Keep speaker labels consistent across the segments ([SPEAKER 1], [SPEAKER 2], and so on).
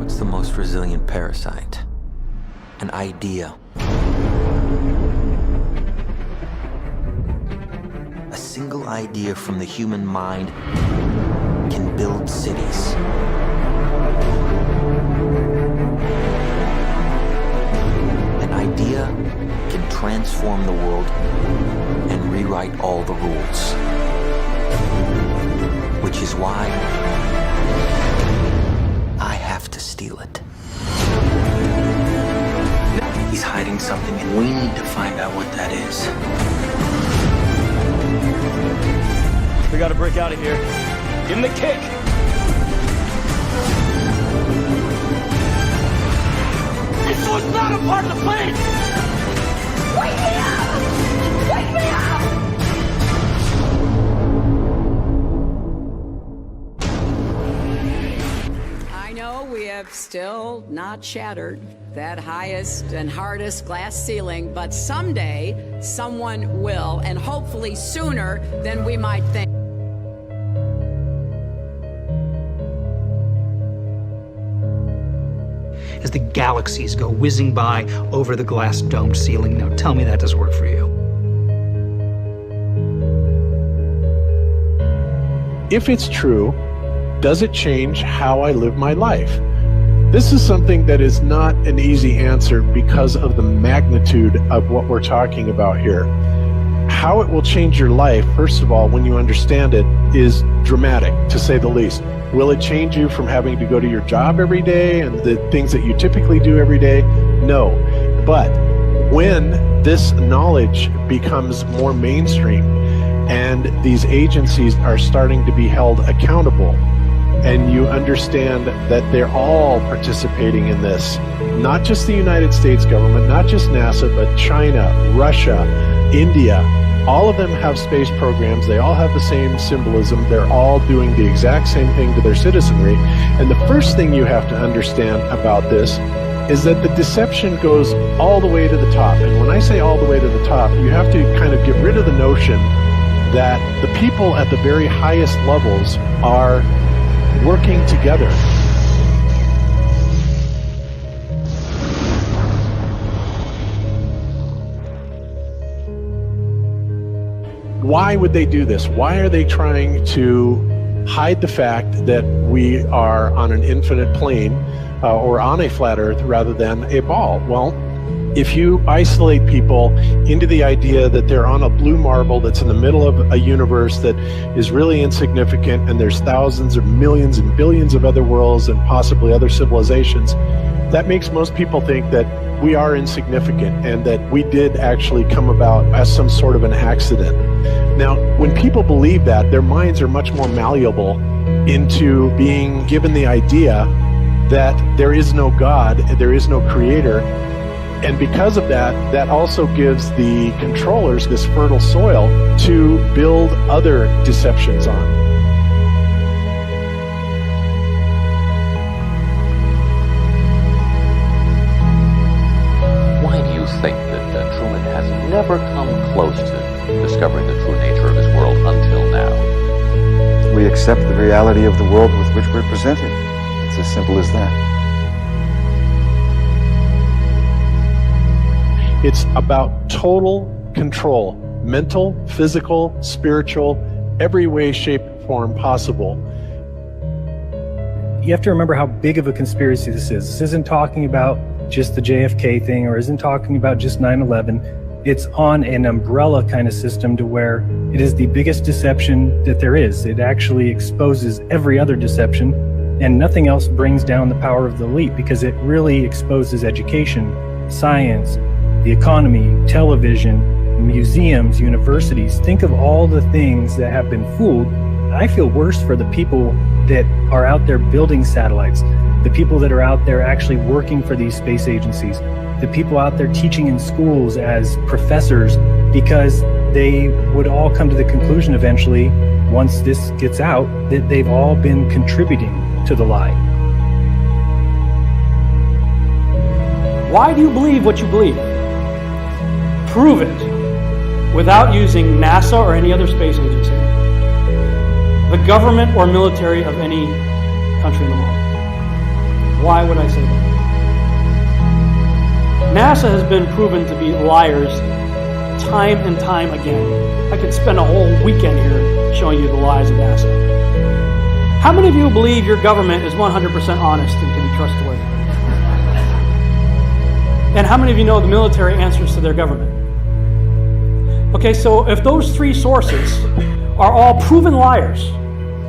[SPEAKER 1] What's the most resilient parasite? An idea. A single idea from the human mind can build cities. An idea can transform the world and rewrite all the rules. Which is why I have to steal it. He's hiding something and we need to find out what that is.
[SPEAKER 2] We gotta break out of here. Give him the kick! This was not a part of the plan!
[SPEAKER 3] Wake me up! Wake me up! I know we have still not shattered that highest and hardest glass ceiling, but someday someone will, and hopefully sooner than we might think.
[SPEAKER 4] As the galaxies go whizzing by over the glass domed ceiling. Now tell me that doesn't work for you.
[SPEAKER 5] If it's true, does it change how I live my life? This is something that is not an easy answer because of the magnitude of what we're talking about here. How it will change your life, first of all, when you understand it, is dramatic, to say the least. Will it change you from having to go to your job every day and the things that you typically do every day? No. But when this knowledge becomes more mainstream and these agencies are starting to be held accountable, and you understand that they're all participating in this, not just the United States government, not just NASA, but China, Russia, India, all of them have space programs. They all have the same symbolism. They're all doing the exact same thing to their citizenry. And the first thing you have to understand about this is that the deception goes all the way to the top. And when I say all the way to the top, you have to kind of get rid of the notion that the people at the very highest levels are working together. Why would they do this? Why are they trying to hide the fact that we are on an infinite plane or on a flat earth rather than a ball? Well, if you isolate people into the idea that they're on a blue marble that's in the middle of a universe that is really insignificant and there's thousands or millions and billions of other worlds and possibly other civilizations, that makes most people think that we are insignificant and that we did actually come about as some sort of an accident. Now, when people believe that, their minds are much more malleable into being given the idea that there is no God, there is no creator. And because of that, that also gives the controllers this fertile soil to build other deceptions on.
[SPEAKER 6] Why do you think that Truman has never come close to discovering the true nature of his world until now?
[SPEAKER 7] We accept the reality of the world with which we're presented. It's as simple as that.
[SPEAKER 5] It's about total control, mental, physical, spiritual, every way, shape, form possible.
[SPEAKER 8] You have to remember how big of a conspiracy this is. This isn't talking about just the JFK thing or isn't talking about just 9/11. It's on an umbrella kind of system to where it is the biggest deception that there is. It actually exposes every other deception, and nothing else brings down the power of the elite because it really exposes education, science, the economy, television, museums, universities. Think of all the things that have been fooled. I feel worse for the people that are out there building satellites, the people that are out there actually working for these space agencies, the people out there teaching in schools as professors, because they would all come to the conclusion eventually, once this gets out, that they've all been contributing to the lie.
[SPEAKER 2] Why do you believe what you believe? Prove it without using NASA or any other space agency, the government or military of any country in the world. Why would I say that? NASA has been proven to be liars time and time again. I could spend a whole weekend here showing you the lies of NASA. How many of you believe your government is 100% honest and can be trustworthy? And how many of you know the military answers to their government? Okay, so if those three sources are all proven liars,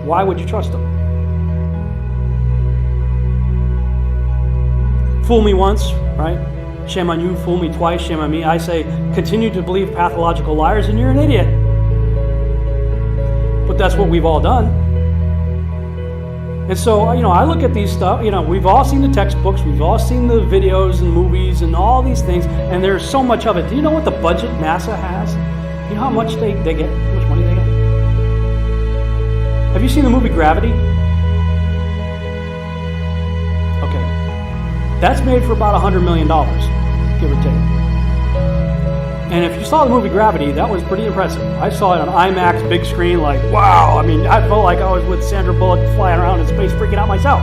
[SPEAKER 2] why would you trust them? Fool me once, right? Shame on you. Fool me twice, shame on me. I say, continue to believe pathological liars and you're an idiot. But that's what we've all done. And so, I look at these stuff, we've all seen the textbooks, we've all seen the videos and movies and all these things, and there's so much of it. Do you know what the budget NASA has? You know how much they get, how much money they get? Have you seen the movie Gravity? Okay. That's made for about $100 million, give or take. And if you saw the movie Gravity, that was pretty impressive. I saw it on IMAX, big screen, like, wow. I mean, I felt like I was with Sandra Bullock flying around in space, freaking out myself.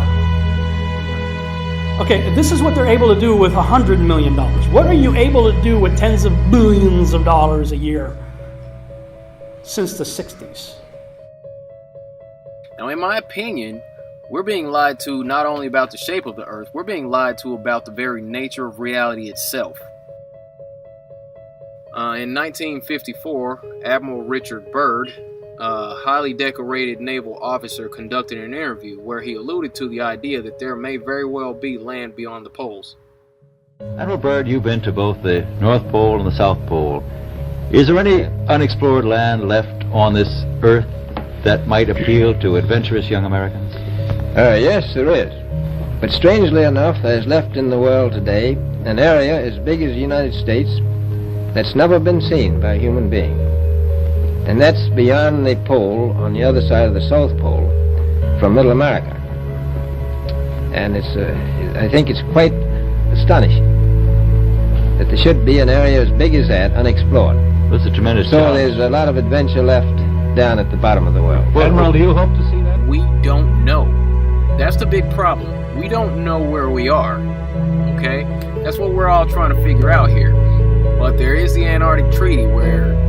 [SPEAKER 2] Okay, this is what they're able to do with $100 million. What are you able to do with tens of billions of dollars a year since the 60s?
[SPEAKER 9] Now, in my opinion, we're being lied to not only about the shape of the earth, we're being lied to about the very nature of reality itself. In 1954, Admiral Richard Byrd, a highly decorated naval officer, conducted an interview where he alluded to the idea that there may very well be land beyond the poles.
[SPEAKER 10] Admiral Byrd, you've been to both the North Pole and the South Pole. Is there any unexplored land left on this earth that might appeal to adventurous young Americans?
[SPEAKER 11] Yes, there is. But strangely enough, there's left in the world today an area as big as the United States that's never been seen by a human being. And that's beyond the pole on the other side of the South Pole from Middle America. And I think it's quite astonishing that there should be an area as big as that unexplored.
[SPEAKER 10] That's a tremendous
[SPEAKER 11] So
[SPEAKER 10] challenge.
[SPEAKER 11] there's a lot of adventure left down at the bottom of the world.
[SPEAKER 10] Admiral, do you hope to see that?
[SPEAKER 9] We don't know. That's the big problem. We don't know where we are. Okay? That's what we're all trying to figure out here. But there is the Antarctic Treaty where,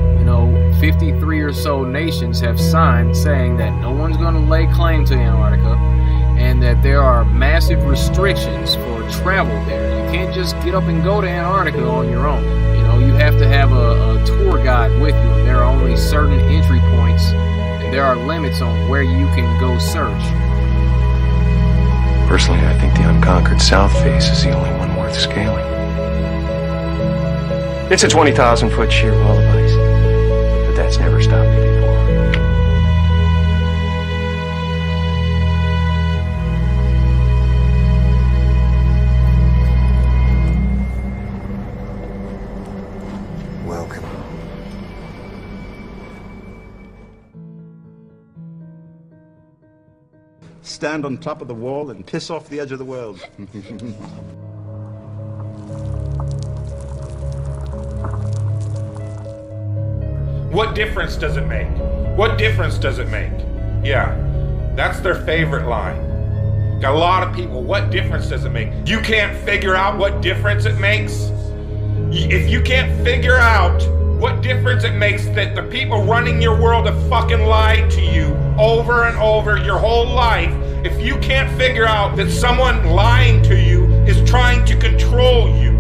[SPEAKER 9] 53 or so nations have signed saying that no one's going to lay claim to Antarctica and that there are massive restrictions for travel there. You can't just get up and go to Antarctica on your own. You have to have a tour guide with you, and there are only certain entry points, and there are limits on where you can go search.
[SPEAKER 12] Personally, I think the unconquered South face is the only one worth scaling. It's a 20,000-foot sheer wall of ice, but that's never stopped me before.
[SPEAKER 13] Welcome. Stand on top of the wall and piss off the edge of the world.
[SPEAKER 14] What difference does it make? What difference does it make? Yeah, that's their favorite line. Got a lot of people, what difference does it make? You can't figure out what difference it makes? If you can't figure out what difference it makes that the people running your world have fucking lied to you over and over your whole life, if you can't figure out that someone lying to you is trying to control you,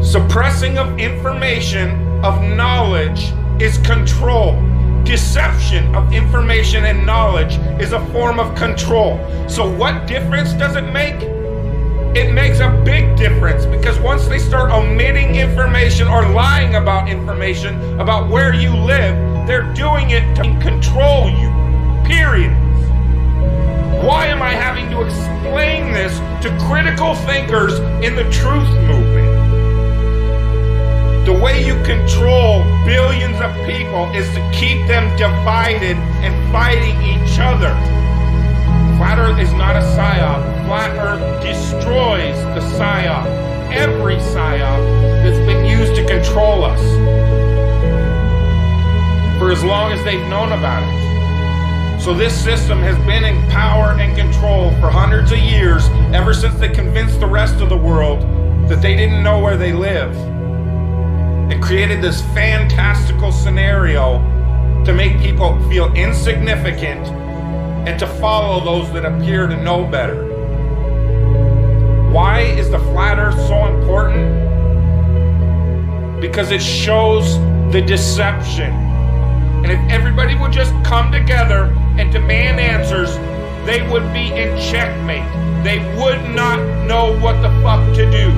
[SPEAKER 14] suppressing of information, of knowledge is control. Deception of information and knowledge is a form of control. So what difference does it make? It makes a big difference, because once they start omitting information or lying about information about where you live, they're doing it to control you, period. Why am I having to explain this to critical thinkers in the truth movement? The way you control billions of people is to keep them divided and fighting each other. Flat Earth is not a psyop. Flat Earth destroys the psyop. Every psyop that's been used to control us for as long as they've known about it. So this system has been in power and control for hundreds of years, ever since they convinced the rest of the world that they didn't know where they live, and created this fantastical scenario to make people feel insignificant and to follow those that appear to know better. Why is the flat earth so important? Because it shows the deception. And if everybody would just come together and demand answers, they would be in checkmate. They would not know what the fuck to do.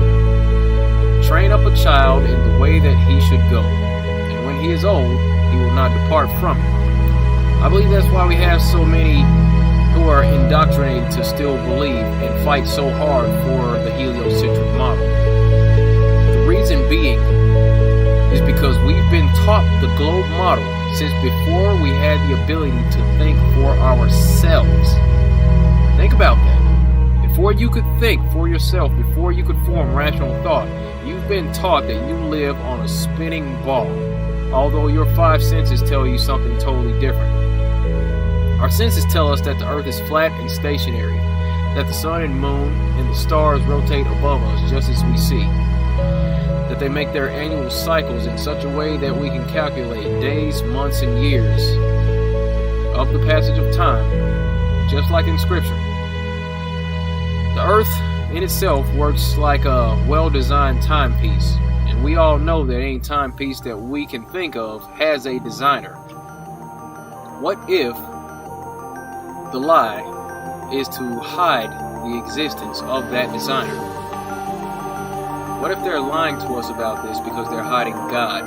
[SPEAKER 9] Train up a child in the way that he should go, and when he is old, he will not depart from it. I believe that's why we have so many who are indoctrinated to still believe and fight so hard for the heliocentric model. The reason being is because we've been taught the globe model since before we had the ability to think for ourselves. Think about that. Before you could think for yourself, before you could form rational thought, you've been taught that you live on a spinning ball, although your five senses tell you something totally different. Our senses tell us that the earth is flat and stationary, that the sun and moon and the stars rotate above us just as we see, that they make their annual cycles in such a way that we can calculate days, months, and years of the passage of time, just like in Scripture. The earth in itself works like a well-designed timepiece, and we all know that any timepiece that we can think of has a designer. What if the lie is to hide the existence of that designer? What if they're lying to us about this because they're hiding God?